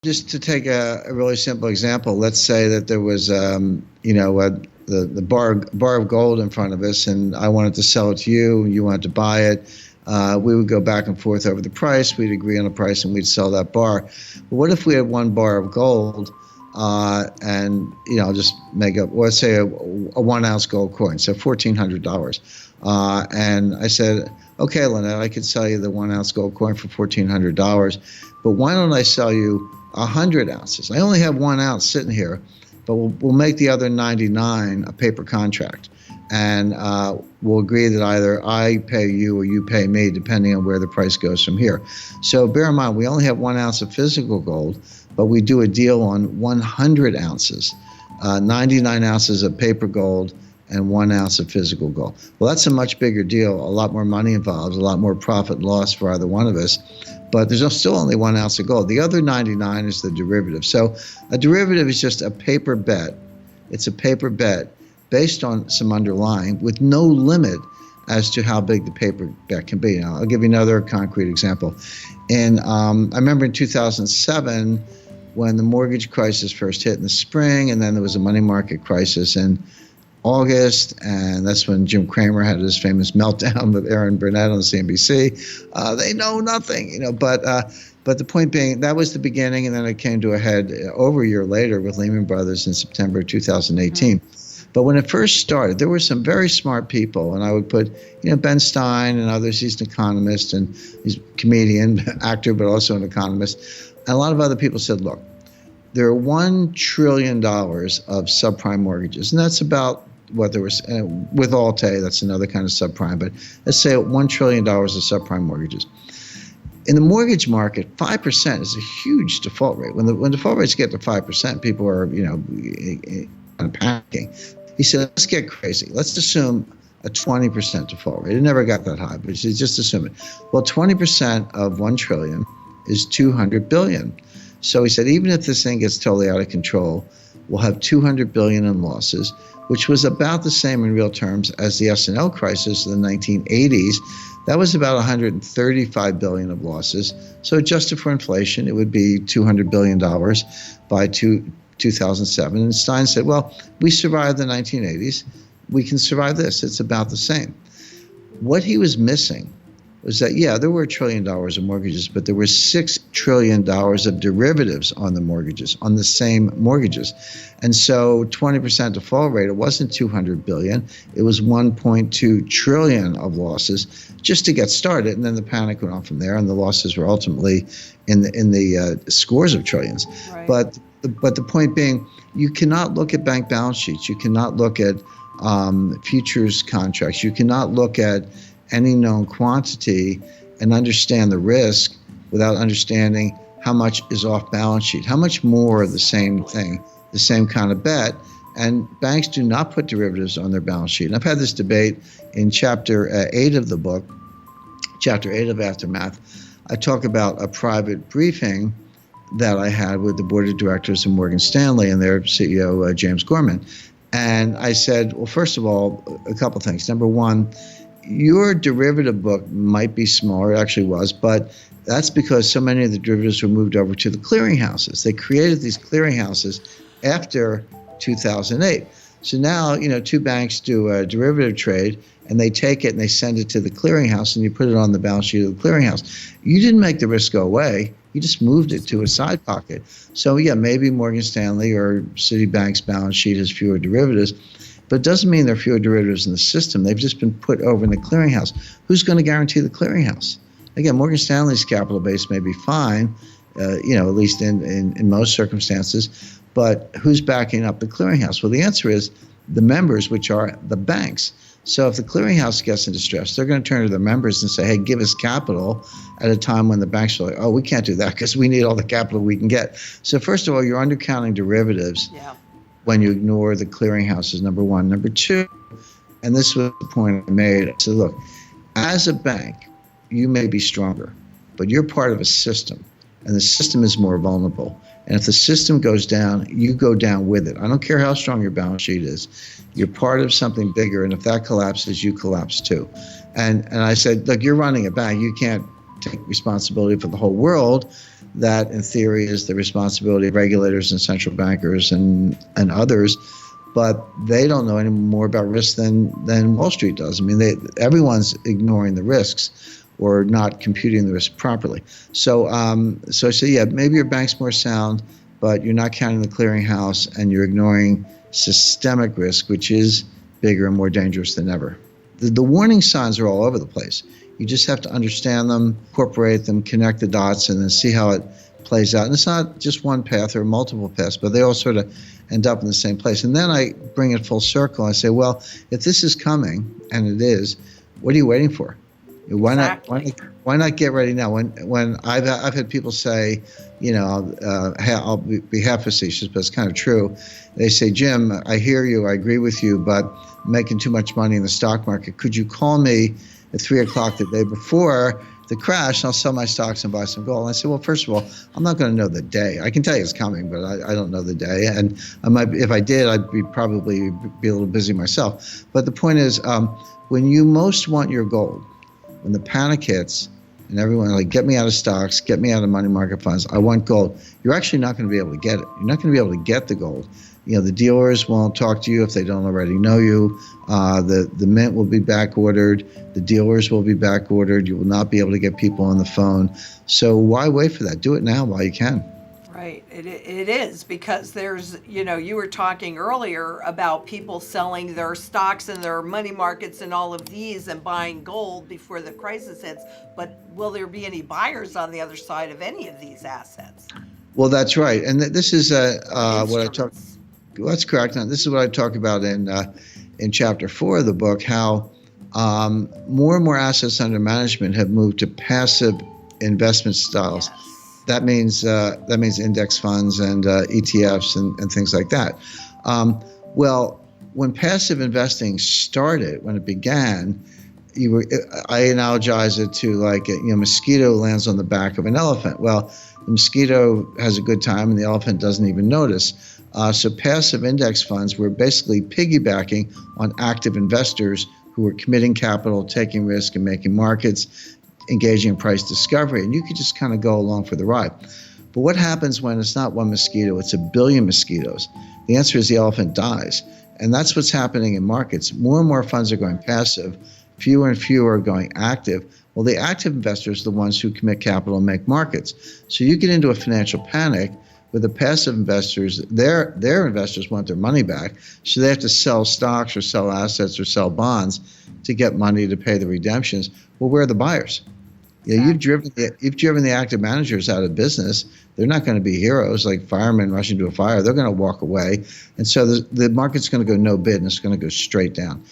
Just to take a really simple example, let's say that there was, the bar of gold in front of us, and I wanted to sell it to you, you wanted to buy it. We would go back and forth over the price. We'd agree on a price, and we'd sell that bar. But what if we had one bar of gold, and I'll just make up, let's say a 1 ounce gold coin, so $1,400. And I said, okay, Lynette, I could sell you the 1 ounce gold coin for $1,400, but why don't I sell you 100 ounces? I only have 1 ounce sitting here, but we'll make the other 99 a paper contract. And we'll agree that either I pay you or you pay me, depending on where the price goes from here. So bear in mind, we only have 1 ounce of physical gold, but we do a deal on 100 ounces, 99 ounces of paper gold, and 1 ounce of physical gold. Well, that's a much bigger deal, a lot more money involved, a lot more profit and loss for either one of us. But there's still only 1 ounce of gold. The other 99 is the derivative. So a derivative is just a paper bet. It's a paper bet based on some underlying with no limit as to how big the paper bet can be. Now, I'll give you another concrete example. And I remember in 2007, when the mortgage crisis first hit in the spring, and then there was a money market crisis in August, and that's when Jim Cramer had his famous meltdown with Aaron Burnett on CNBC. They know nothing, but the point being, that was the beginning, and then it came to a head over a year later with Lehman Brothers in September 2018. But when it first started, there were some very smart people, and I would put, Ben Stein and others. He's an economist, and he's a comedian, actor, but also an economist. And a lot of other people said, look, there are $1 trillion of subprime mortgages, and that's about what there was with Alt-A. That's another kind of subprime, but let's say $1 trillion of subprime mortgages. In the mortgage market, 5% is a huge default rate. When default rates get to 5%, people are kind of panicking. He said, let's get crazy. Let's assume a 20% default rate. It never got that high, but just assume it. Well, 20% of 1 trillion is 200 billion. So he said, even if this thing gets totally out of control, we'll have 200 billion in losses, which was about the same in real terms as the S&L crisis in the 1980s. That was about 135 billion of losses. So adjusted for inflation, it would be $200 billion by 2007. And Stein said, well, we survived the 1980s. We can survive this. It's about the same. What he was missing was that, there were $1 trillion of mortgages, but there were $6 trillion of derivatives on the mortgages, on the same mortgages. And so 20% default rate, it wasn't 200 billion, it was 1.2 trillion of losses just to get started. And then the panic went on from there, and the losses were ultimately in the scores of trillions. Right. But the point being, you cannot look at bank balance sheets. You cannot look at futures contracts. You cannot look at any known quantity and understand the risk without understanding how much is off balance sheet, how much more of the same thing, the same kind of bet. And banks do not put derivatives on their balance sheet. And I've had this debate in chapter 8 of the book, chapter 8 of Aftermath. I talk about a private briefing that I had with the board of directors of Morgan Stanley and their CEO, James Gorman. And I said, well, first of all, a couple things. Number one, your derivative book might be smaller, it actually was, but that's because so many of the derivatives were moved over to the clearinghouses. They created these clearinghouses after 2008. So now, two banks do a derivative trade, and they take it and they send it to the clearinghouse, and you put it on the balance sheet of the clearinghouse. You didn't make the risk go away. You just moved it to a side pocket. So maybe Morgan Stanley or Citibank's balance sheet has fewer derivatives, but it doesn't mean there are fewer derivatives in the system. They've just been put over in the clearinghouse. Who's going to guarantee the clearinghouse? Again, Morgan Stanley's capital base may be fine, at least in most circumstances, but who's backing up the clearinghouse? Well, the answer is the members, which are the banks. So if the clearinghouse gets in distress, they're going to turn to their members and say, hey, give us capital, at a time when the banks are like, oh, we can't do that because we need all the capital we can get. So first of all, you're undercounting derivatives when you ignore the clearinghouses, number one. Number two, and this was the point I made, I said, look, as a bank, you may be stronger, but you're part of a system, and the system is more vulnerable. And if the system goes down, you go down with it. I don't care how strong your balance sheet is. You're part of something bigger, and if that collapses, you collapse too. And I said, look, you're running a bank. You can't take responsibility for the whole world, that in theory is the responsibility of regulators and central bankers and others, but they don't know any more about risk than Wall Street does. I mean, everyone's ignoring the risks or not computing the risk properly. So I say, yeah, maybe your bank's more sound, but you're not counting the clearinghouse and you're ignoring systemic risk, which is bigger and more dangerous than ever. The warning signs are all over the place. You just have to understand them, incorporate them, connect the dots, and then see how it plays out. And it's not just one path or multiple paths, but they all sort of end up in the same place. And then I bring it full circle. I say, well, if this is coming, and it is, what are you waiting for? Why not get ready now? When I've had people say, I'll be half facetious, but it's kind of true. They say, Jim, I hear you, I agree with you, but I'm making too much money in the stock market. Could you call me at 3 o'clock the day before the crash, and I'll sell my stocks and buy some gold? And I said, well, first of all, I'm not going to know the day. I can tell you it's coming, but I don't know the day. And if I did, I'd probably be a little busy myself. But the point is, when you most want your gold, when the panic hits and everyone like, get me out of stocks, get me out of money market funds, I want gold, you're actually not going to be able to get it. You're not going to be able to get the gold. The dealers won't talk to you if they don't already know you. The mint will be back ordered. The dealers will be back ordered. You will not be able to get people on the phone. So why wait for that? Do it now while you can. Right. It is, because there's, you were talking earlier about people selling their stocks and their money markets and all of these and buying gold before the crisis hits. But will there be any buyers on the other side of any of these assets? Well, that's right. And this is what I talk. That's correct. Now, this is what I talk about in chapter 4 of the book, how more and more assets under management have moved to passive investment styles. Yes. That means index funds and ETFs and things like that. Well, when passive investing started, when it began, I analogize it to like a mosquito lands on the back of an elephant. Well, the mosquito has a good time and the elephant doesn't even notice. So passive index funds were basically piggybacking on active investors who were committing capital, taking risk, and making markets, engaging in price discovery, and you could just kind of go along for the ride. But what happens when it's not one mosquito, it's a billion mosquitoes? The answer is the elephant dies. And that's what's happening in markets. More and more funds are going passive, fewer and fewer are going active. Well, the active investors are the ones who commit capital and make markets. So you get into a financial panic with the passive investors. Their investors want their money back, so they have to sell stocks or sell assets or sell bonds to get money to pay the redemptions. Well, where are the buyers? Yeah, you've driven the active managers out of business. They're not going to be heroes like firemen rushing to a fire. They're going to walk away. And so the market's going to go no bid, and it's going to go straight down.